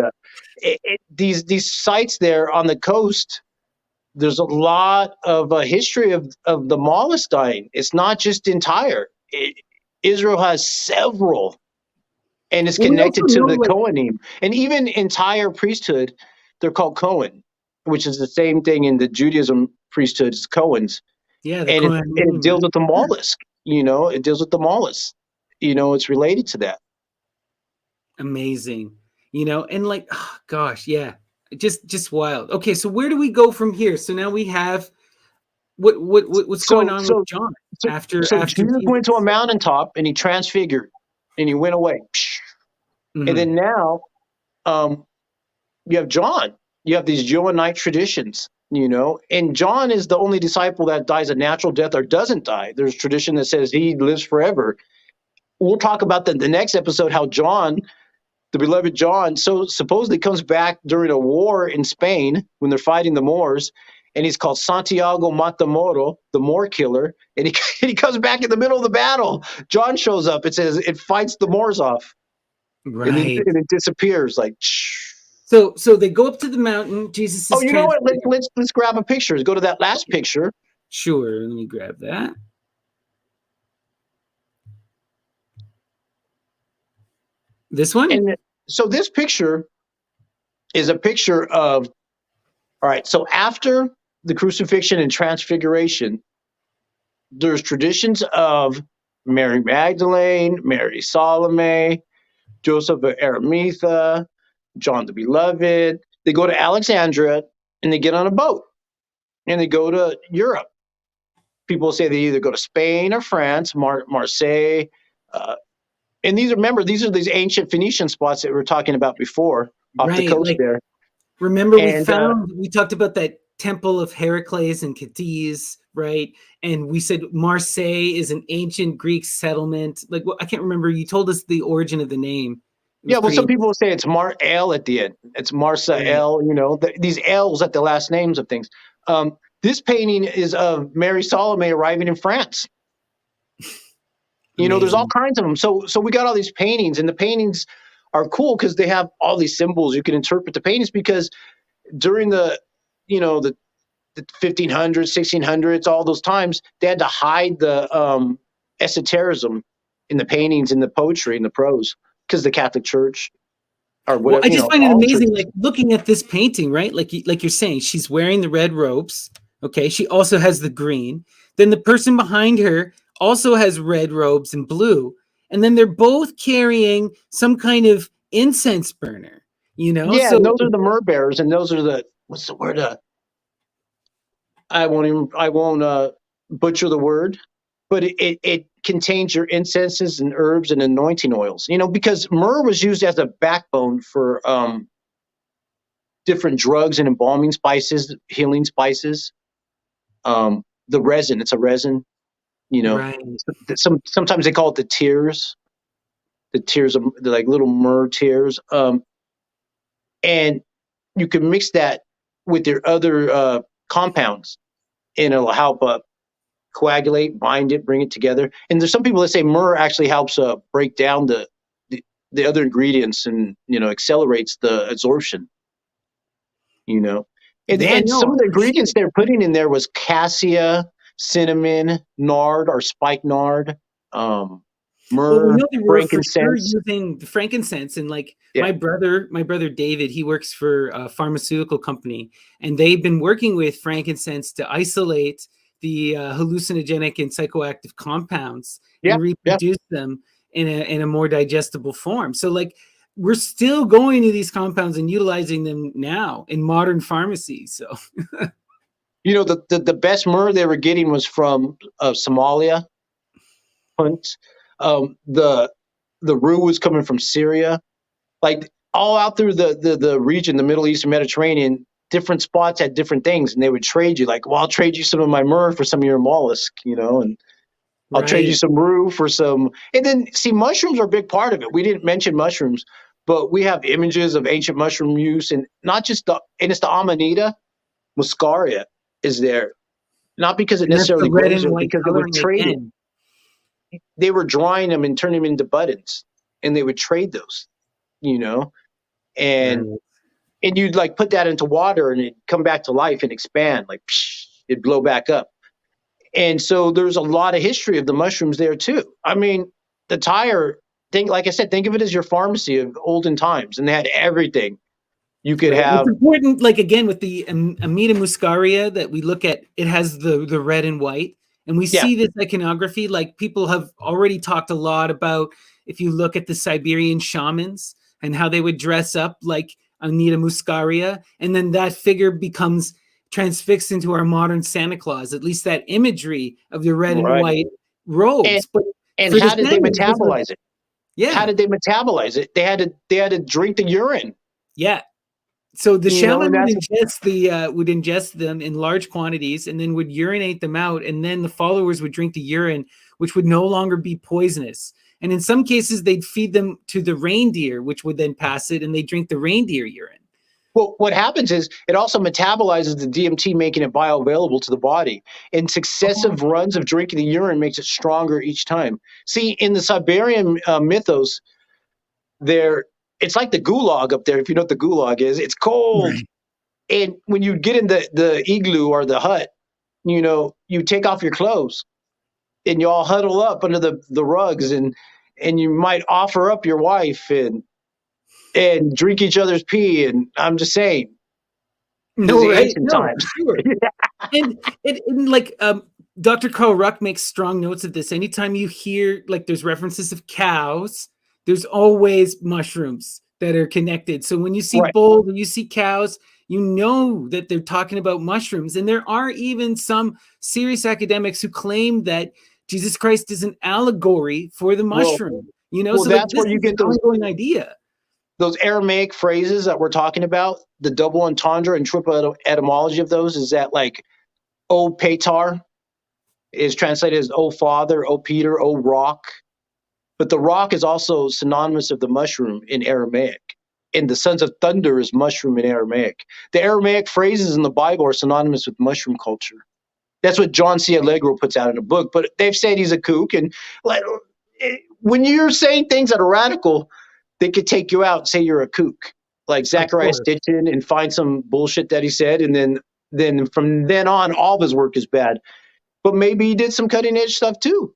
these sites there on the coast, there's a lot of history of the mollusk dying. It's not just in Tyre. Israel has several, and it's connected to the Kohanim. And even in Tyre priesthood, they're called Cohen, which is the same thing in the Judaism priesthood as Cohens. Yeah, and it deals with the mollusk. It deals with the mollusk. It's related to that. Amazing. And like, oh, gosh, yeah, just wild. Okay, so where do we go from here? So now we have what's going on with John after Jesus went to a mountaintop and he transfigured and he went away. Mm-hmm. And then now you have John. You have these Johannite traditions, and John is the only disciple that dies a natural death or doesn't die. There's tradition that says he lives forever. We'll talk about the next episode, how John, the beloved John, so supposedly comes back during a war in Spain when they're fighting the Moors. And he's called Santiago Matamoro, the Moor killer. And he comes back in the middle of the battle. John shows up. It says it fights the Moors off. Right. And it disappears. Like, so they go up to the mountain. Jesus is you know what? Let's grab a picture. Let's go to that last picture. Sure. Let me grab that. This one? And so this picture is a picture of, all right, so after the crucifixion and transfiguration, there's traditions of Mary Magdalene, Mary Salome, Joseph of Arimathea, John the Beloved. They go to Alexandria and they get on a boat and they go to Europe. People say they either go to Spain or France, Marseille. And these are these ancient Phoenician spots that we were talking about before off the coast there. Remember, we talked about that temple of Heracles and Cadiz, right? And we said Marseille is an ancient Greek settlement. Like, well, I can't remember. You told us the origin of the name. It was Yeah, well, some pretty people will say it's Mar-El at the end. It's right. Marsa-El, these L's at the last names of things. This painting is of Mary Salome arriving in France. There's all Amazing. kinds of them. So we got all these paintings, and the paintings are cool because they have all these symbols. You can interpret the paintings because during the 1500s, 1600s, all those times, they had to hide the esotericism in the paintings, in the poetry, in the prose, because the Catholic Church or Well, whatever, I just find it all amazing, churches. like looking at this painting, right? Like you're saying, she's wearing the red robes. Okay, she also has the green. Then the person behind her also has red robes and blue, and then they're both carrying some kind of incense burner. Yeah, and So those are the Myrrhbearers, and those are what's the word? I won't butcher the word, but it contains your incenses and herbs and anointing oils. Because myrrh was used as a backbone for different drugs and embalming spices, healing spices. The resin, it's a resin. You know, right, sometimes they call it the tears of like little myrrh tears. And you can mix that with your other compounds, and it'll help coagulate, bind it, bring it together. And there's some people that say myrrh actually helps break down the other ingredients and accelerates the absorption. You know, and yeah, and some no, of the for sure. ingredients they're putting in there was cassia, cinnamon, nard or spikenard, Well, we myrrh, know they were for sure frankincense. using the frankincense, and like Yeah, my brother David, he works for a pharmaceutical company, and they've been working with frankincense to isolate the hallucinogenic and psychoactive compounds yeah, and yeah. reproduce them in a more digestible form. So, like, we're still going to these compounds and utilizing them now in modern pharmacies. So, The best myrrh they were getting was from Somalia, Punt. The rue was coming from Syria, like all out through the region, the Middle East and Mediterranean. Different spots had different things, and they would trade you. Like, well, I'll trade you some of my myrrh for some of your mollusk, and I'll trade you right. some rue for some. And then, see, mushrooms are a big part of it. We didn't mention mushrooms, but we have images of ancient mushroom use, and not just and it's the Amanita muscaria is there, not because it And that's the necessarily red grows and there, white because it was coloring traded. again. They were drying them and turning them into buttons, and they would trade those, you know, and Right. and you'd like put that into water and it'd come back to life and expand, like psh, it'd blow back up. And so there's a lot of history of the mushrooms there too. I mean, the Tyre thing, like I said, think of it as your pharmacy of olden times, and they had everything you could Right. What's have. important, like again with the Amanita muscaria that we look at, it has the red and white, and we Yeah, see this iconography. Like people have already talked a lot about. If you look at the Siberian shamans and how they would dress up like Amanita muscaria, and then that figure becomes transfixed into our modern Santa Claus. At least that imagery of the red and right. white And robes, but and for the how did they Spaniards, it was like, metabolize it? How yeah, did they metabolize it? They had to drink the urine, yeah. So the and shaman that's would ingest them in large quantities and then would urinate them out, and then the followers would drink the urine, which would no longer be poisonous. And in some cases, they'd feed them to the reindeer, which would then pass it, and they drink the reindeer urine. well, what happens is it also metabolizes the DMT, making it bioavailable to the body. And Oh, successive runs of drinking the urine makes it stronger each time. See, in the Siberian mythos, there it's like the gulag up there. If you know what the gulag is, it's cold. right. And when you get in the igloo or the hut, you take off your clothes and you all huddle up under the rugs, and you might offer up your wife and drink each other's pee. And I'm just saying, this is No, the right? ancient No, times. for sure. And like Dr. Carl Ruck makes strong notes of this. Anytime you hear like there's references of cows, there's always mushrooms that are connected. So when you see Right. bulls and you see cows, you know that they're talking about mushrooms. And there are even some serious academics who claim that Jesus Christ is an allegory for the Well, mushroom. well, So like that's this where you is an get those ongoing idea. those Aramaic phrases that we're talking about. The double entendre and triple etymology of those is that like "O Patar," is translated as "O Father," "O Peter," "O Rock." But the rock is also synonymous of the mushroom in Aramaic. And the sons of thunder is mushroom in Aramaic. The Aramaic phrases in the Bible are synonymous with mushroom culture. That's what John C. Allegro puts out in a book. But they've said he's a kook. And like, when you're saying things that are radical, they could take you out and say you're a kook. Like Zachariah Stitchin and find some bullshit that he said. And then from then on, all of his work is bad. But maybe he did some cutting edge stuff too,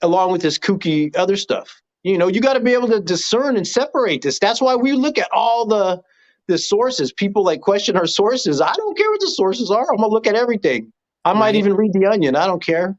along with this kooky other stuff. You know, you got to be able to discern and separate this. That's why we look at all the sources. People like question our sources. I don't care what the sources are. I'm gonna look at everything. I might even read The Onion. I don't care.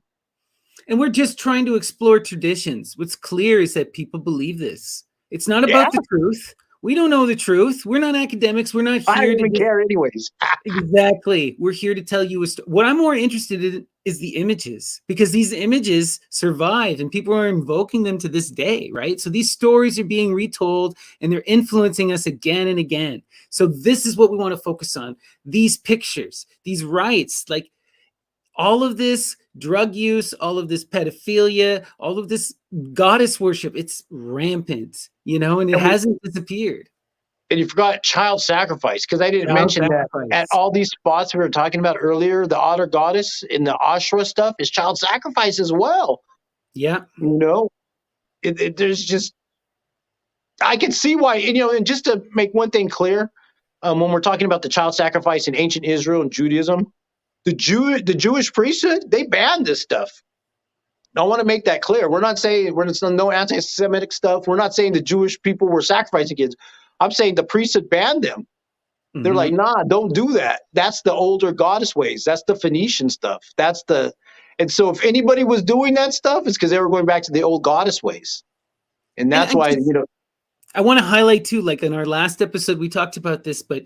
And we're just trying to explore traditions. What's clear is that people believe this. It's not about the truth. We don't know the truth. We're not academics. We're not here I don't even care anyways. Exactly. We're here to tell you what I'm more interested in is the images, because these images survive and people are invoking them to this day, right? So these stories are being retold and they're influencing us again and again. So this is what we want to focus on. These pictures, these rites, like all of this drug use, all of this pedophilia, all of this goddess worship, it's rampant, you know, and it hasn't disappeared. And you forgot child sacrifice, because I didn't mention that at all these spots we were talking about earlier, the otter goddess in the Asherah stuff is child sacrifice as well. Yeah. You know, there's just, I can see why, you know, and just to make one thing clear, when we're talking about the child sacrifice in ancient Israel and Judaism, the Jewish priesthood, they banned this stuff. I want to make that clear. We're not saying there's no anti-Semitic stuff. We're not saying the Jewish people were sacrificing kids. I'm saying the priesthood banned them. Mm-hmm. They're like, nah, don't do that. That's the older goddess ways. That's the Phoenician stuff. And so if anybody was doing that stuff, it's because they were going back to the old goddess ways. And that's why, you know. I want to highlight too, like in our last episode, we talked about this, but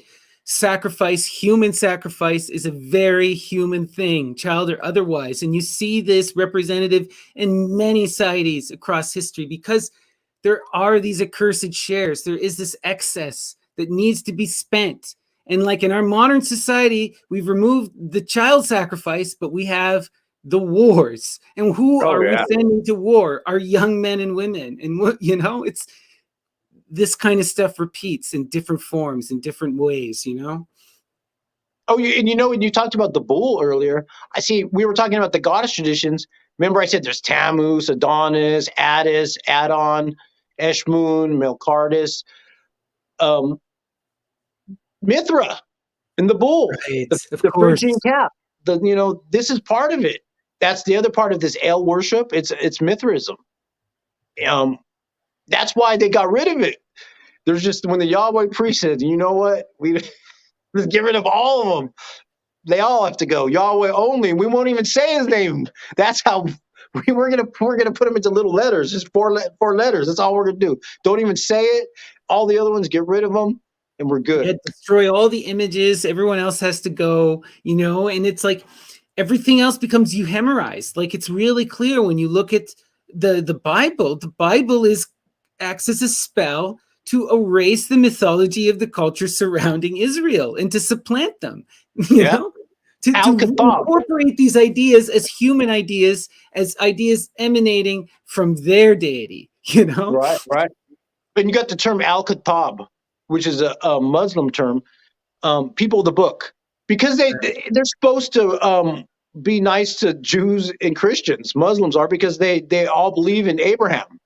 human sacrifice is a very human thing, child or otherwise. And you see this representative in many societies across history because there are these accursed shares. There is this excess that needs to be spent. And like in our modern society, we've removed the child sacrifice, but we have the wars. And who are we sending to war? Our young men and women. And what, you know, it's this kind of stuff repeats in different forms, in different ways, you know? Oh, and you know, when you talked about the bull earlier, I see we were talking about the goddess traditions. Remember I said there's Tammuz, Adonis, Attis, Adon, Eshmun, Melqart, Mithra, and the bull, right, the Phrygian cap. You know, this is part of it. That's the other part of this El worship. It's Mithraism. That's why they got rid of it. There's just, when the Yahweh priest said, you know what, let's get rid of all of them. They all have to go. Yahweh only. We won't even say his name. That's how we're gonna put them into little letters, just four letters. That's all we're gonna do. Don't even say it. All the other ones, get rid of them, and we're good. Yeah, destroy all the images. Everyone else has to go. You know, and it's like everything else becomes euhemerized. Like it's really clear when you look at the Bible. The Bible acts as a spell to erase the mythology of the culture surrounding Israel and to supplant them, you know, to incorporate these ideas as human ideas, as ideas emanating from their deity, you know? Right. And you got the term Al-Kitab, which is a Muslim term, people of the book, because they're supposed to be nice to Jews and Christians. Muslims are, because they all believe in Abraham.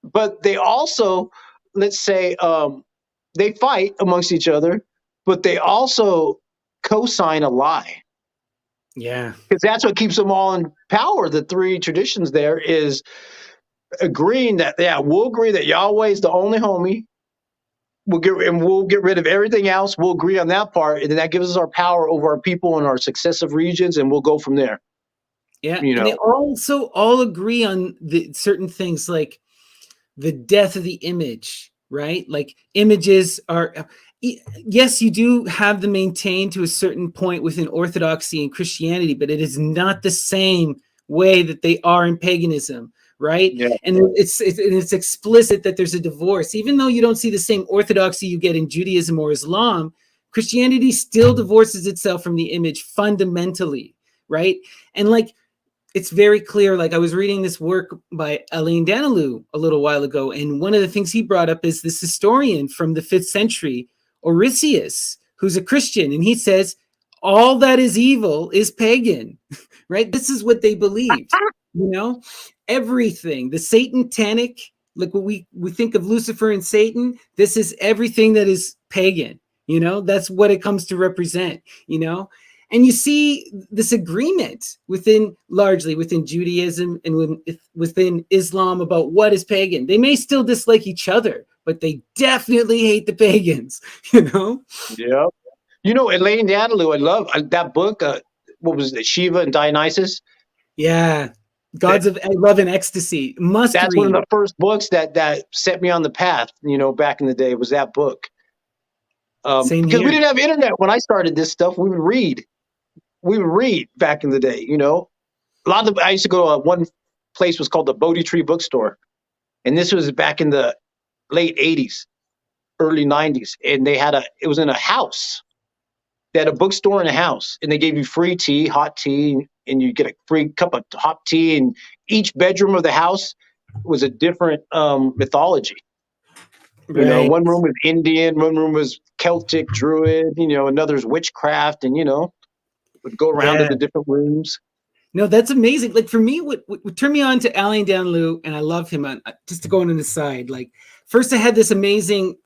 But they also, let's say, they fight amongst each other, but they also co-sign a lie. Yeah. Because that's what keeps them all in power. The three traditions there is agreeing that, we'll agree that Yahweh is the only homie. We'll get rid of everything else. We'll agree on that part. And then that gives us our power over our people in our successive regions, and we'll go from there. Yeah. You know? And they also all agree on the certain things, like the death of the image, right? Like images are, yes, you do have them maintained to a certain point within Orthodoxy and Christianity, but it is not the same way that they are in paganism, right? Yeah. And it's explicit that there's a divorce. Even though you don't see the same orthodoxy you get in Judaism or Islam, Christianity still divorces itself from the image fundamentally, right? And like, it's very clear. Like I was reading this work by Alain Danilou a little while ago, and one of the things he brought up is this historian from the 5th century, Orosius, who's a Christian, and he says all that is evil is pagan, right? This is what they believed, everything, the satanic, like what we think of Lucifer and Satan, this is everything that is pagan, that's what it comes to represent, and you see this agreement largely within Judaism and within Islam about what is pagan. They may still dislike each other, but they definitely hate the pagans, Yeah. Elaine Danilou, I love that book. What was it? Shiva and Dionysus. Yeah. That, Gods of Love and Ecstasy. Must that's read. one of the first books that set me on the path, back in the day, was that book. Same Because here. we didn't have internet when I started this stuff. We would read. Back in the day, I used to go to one place was called the Bodhi Tree Bookstore. And this was back in the late 80s, early 90s. And it was in a house. They had a bookstore in a house, and they gave you free tea, hot tea, and you get a free cup of hot tea. And each bedroom of the house was a different mythology. Right. One room was Indian, one room was Celtic, Druid, another's witchcraft, and, would go around to Yeah. the different rooms. No, that's amazing. Like for me, what turned me on to Alain Danilou, and I love him. Just to go on the side, like first I had this amazing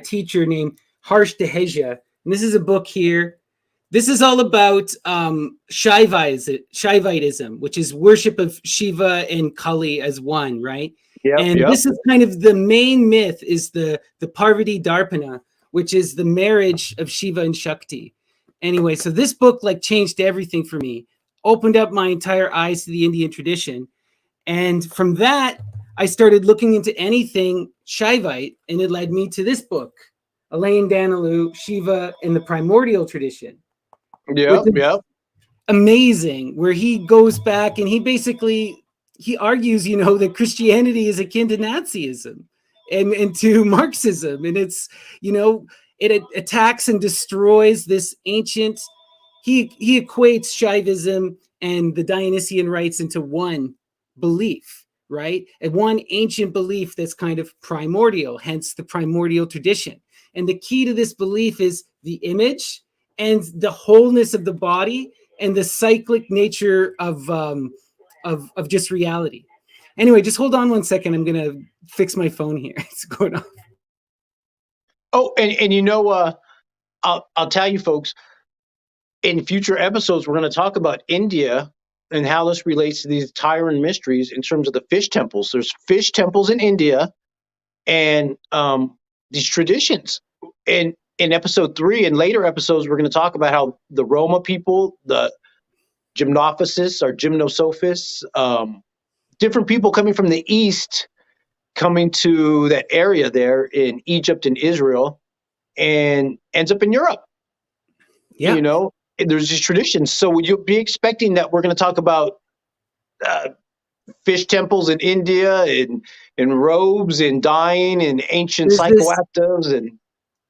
teacher named Harsh Deheja, and this is a book here. This is all about Shivitism, which is worship of Shiva and Kali as one, right? Yep, And yep. this is kind of the main myth is the Parvati Darpana, which is the marriage of Shiva and Shakti. Anyway, so this book like changed everything for me, opened up my entire eyes to the Indian tradition. And from that, I started looking into anything Shivite, and it led me to this book, Alain Danilou, Shiva in the Primordial Tradition, which Yep, is yep. amazing, where he goes back and he argues, that Christianity is akin to Nazism and to Marxism. And it's, it attacks and destroys this ancient, he equates Shaivism and the Dionysian rites into one belief, right? And one ancient belief that's kind of primordial, hence the primordial tradition. And the key to this belief is the image and the wholeness of the body and the cyclic nature of just reality. Anyway, just hold on one second. I'm gonna fix my phone here. It's going on. Oh, and I'll tell you folks, in future episodes, we're going to talk about India and how this relates to these Tyran mysteries in terms of the fish temples. There's fish temples in India and these traditions. And in episode 3 and later episodes, we're going to talk about how the Roma people, the gymnophysists or gymnosophists, different people coming from the east, coming to that area there in Egypt and Israel, and ends up in Europe. Yeah. There's these traditions. So you'll be expecting that we're going to talk about fish temples in India and robes and dyeing and ancient psychoactives.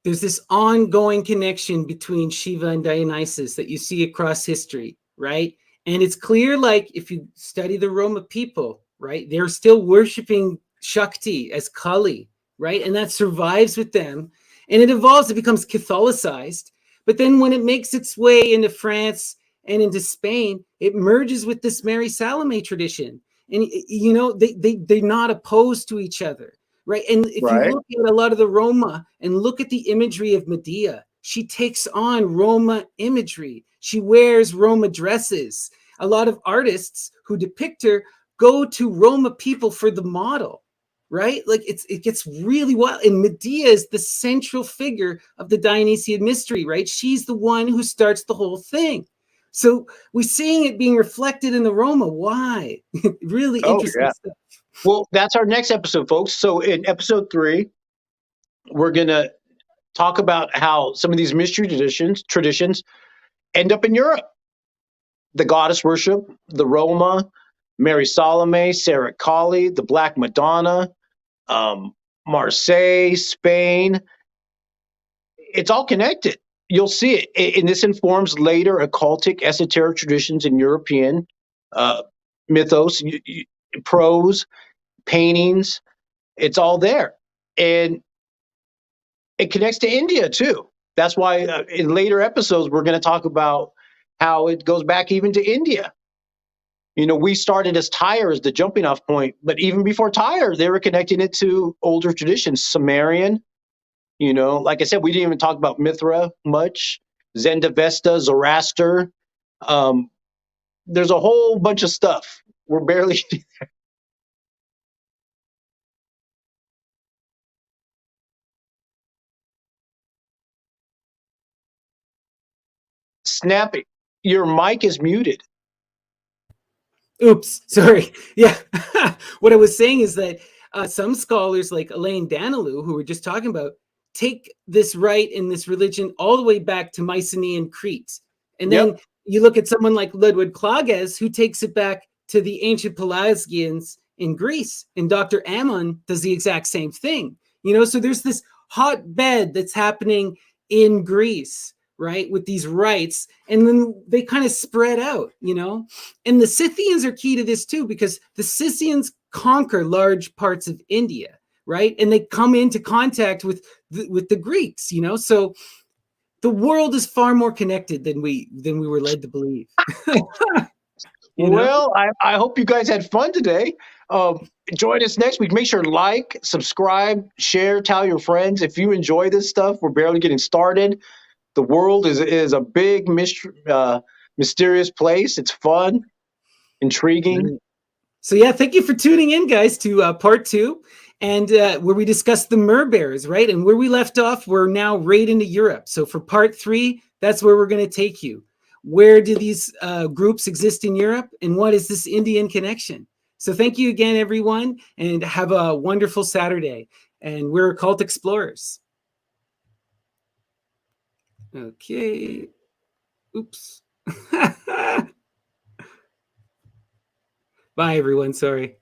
There's this ongoing connection between Shiva and Dionysus that you see across history, right? And it's clear, like if you study the Roma people, right, they're still worshiping Shakti as Kali, right? And that survives with them. And it evolves, it becomes Catholicized. But then when it makes its way into France and into Spain, it merges with this Mary Salome tradition. And, they're not opposed to each other, right? And if you look at a lot of the Roma and look at the imagery of Medea, she takes on Roma imagery. She wears Roma dresses. A lot of artists who depict her go to Roma people for the model, right? Like it gets really wild. And Medea is the central figure of the Dionysian mystery, right? She's the one who starts the whole thing. So we're seeing it being reflected in the Roma. Why? Really interesting stuff. Well, that's our next episode, folks. So in episode 3, we're going to talk about how some of these mystery traditions end up in Europe. The goddess worship, the Roma, Mary Salome, Sarah Kali, the Black Madonna, Marseille, Spain. It's all connected. You'll see it. And this informs later occultic, esoteric traditions in European mythos, prose, paintings. It's all there. And it connects to India too. That's why in later episodes, we're going to talk about how it goes back even to India. We started as Tyre as the jumping off point, but even before Tyre, they were connecting it to older traditions, Sumerian. Like I said, we didn't even talk about Mithra much, Zendavesta, Zoroaster. There's a whole bunch of stuff. We're barely. Snappy, your mic is muted. Oops, sorry. Yeah. What I was saying is that some scholars like Elaine Danilou, who we're just talking about, take this rite and this religion all the way back to Mycenaean Crete. And then you look at someone like Ludwig Klages, who takes it back to the ancient Pelasgians in Greece. And Dr. Ammon does the exact same thing. So there's this hotbed that's happening in Greece, right, with these rites, and then they kind of spread out, and the Scythians are key to this too, because the Scythians conquer large parts of India, right, and they come into contact with the Greeks, so the world is far more connected than we were led to believe. Well, I hope you guys had fun today. Join us next week. Make sure to like, subscribe, share, tell your friends. If you enjoy this stuff, we're barely getting started. The world is a big, mysterious place. It's fun, intriguing. So yeah, thank you for tuning in, guys, to part 2, and where we discussed the Myrrhbearers, right? And where we left off, we're now right into Europe. So for part 3, that's where we're going to take you. Where do these groups exist in Europe, and what is this Indian connection? So thank you again, everyone, and have a wonderful Saturday. And we're Occult Explorers. Okay. Oops. Bye, everyone. Sorry.